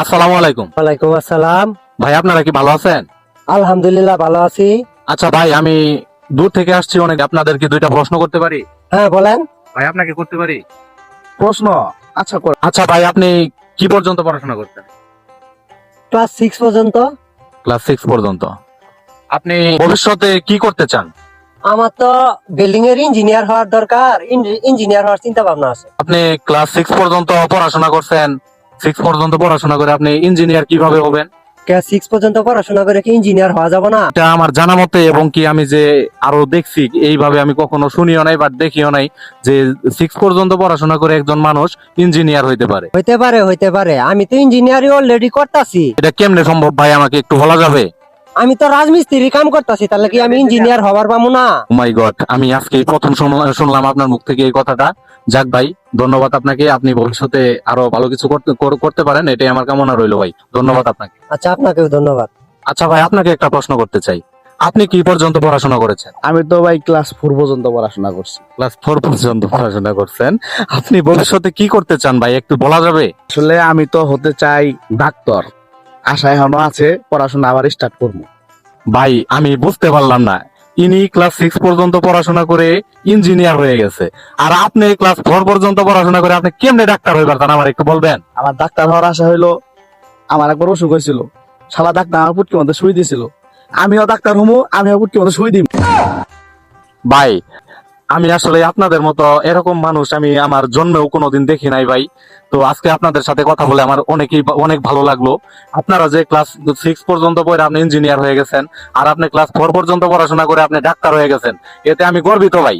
আসসালামু আলাইকুম। ওয়ালাইকুম আসসালাম। ভাই আপনারা কি ভালো আছেন? আলহামদুলিল্লাহ ভালো আছি। আচ্ছা ভাই, আমি দূর থেকে আসছি অনেক, আপনাদেরকে দুইটা প্রশ্ন করতে পারি? হ্যাঁ বলেন। ভাই আপনাকে করতে পারি প্রশ্ন? আচ্ছা ভাই, আপনি কি পর্যন্ত পড়াশোনা করতেন? ক্লাস 6 পর্যন্ত। ক্লাস 6 পর্যন্ত। আপনি ভবিষ্যতে কি করতে চান? আমার তো বিল্ডিং এর ইঞ্জিনিয়ার হওয়ার দরকার, ইঞ্জিনিয়ার হওয়ার চিন্তা ভাবনা আছে। আপনি ক্লাস 6 পর্যন্ত পড়াশোনা করছেন, 6 পর্যন্ত পড়াশোনা করে আপনি ইঞ্জিনিয়ার কিভাবে হবেন? ক্লাস 6 পর্যন্ত পড়াশোনা করে কি ইঞ্জিনিয়ার হওয়া যাবে না? এটা আমার জানা মতে, এবং কি আমি যে আরো দেখছি, এইভাবে আমি কখনো শুনিও নাই বাট দেখিও নাই যে 6 পর্যন্ত পড়াশোনা করে একজন মানুষ ইঞ্জিনিয়ার হইতে পারে। হইতে পারে। আমি তো ইঞ্জিনিয়ারই অলরেডি করতাছি। এটা কেমনে সম্ভব ভাই, আমাকে একটু বলা যাবে? আমি তো রাজমিস্ত্রি কাম করতাছি, তাহলে কি আমি ইঞ্জিনিয়ার হবার পাবো না? মাই গড, আমি আজকে প্রথম শুনলাম আপনার মুখ থেকে এই কথাটা। যাক ভাই, ধন্যবাদ আপনাকে। আপনি ভবিষ্যতে আরো ভালো কিছু করতে পারেন, এটাই আমার কামনা রইলো ভাই। ধন্যবাদ আপনাকে। আচ্ছা, আপনাকেও ধন্যবাদ। আচ্ছা ভাই, আপনাকে একটা প্রশ্ন করতে চাই। আপনি কি পর্যন্ত পড়াশোনা করেছেন? আমি তো ভাই ক্লাস 4 পর্যন্ত পড়াশোনা করছি। ক্লাস 4 পর্যন্ত পড়াশোনা করছেন। আপনি ভবিষ্যতে কি করতে চান ভাই, একটু বলা যাবে? আসলে আমি তো হতে চাই ডাক্তার। আশা এখনো আছে, পড়াশোনা আবার স্টার্ট করবো। ভাই আমি বুঝতে পারলাম না, ইনি ক্লাস 6 পর্যন্ত পড়াশোনা করে ইঞ্জিনিয়ার হয়ে গেছে, আর আপনি ক্লাস 4 পর্যন্ত পড়াশোনা করে আপনি কেমনে ডাক্তার হয়ে পারতেন, আমার একটু বলবেন? আমার ডাক্তার হওয়ার আশা হইলো, আমার একবার অসুখ হয়েছিল, শালা ডাক্তার আমার পুটকির মধ্যে সুই দিয়েছিল। আমিও ডাক্তার হমু, আমিও পুটকির মধ্যে সুই দিব। ভাই আমি আসলে আপনাদের মতো এরকম মানুষ আমি আমার জন্মেও কোনোদিন দেখি নাই ভাই। তো আজকে আপনাদের সাথে কথা বলে আমার অনেক ভালো লাগলো। আপনারা যে ক্লাস 6 পর্যন্ত পড়ে আপনি ইঞ্জিনিয়ার হয়ে গেছেন, আর আপনি ক্লাস 4 পর্যন্ত পড়াশোনা করে আপনি ডাক্তার হয়ে গেছেন, এতে আমি গর্বিত ভাই।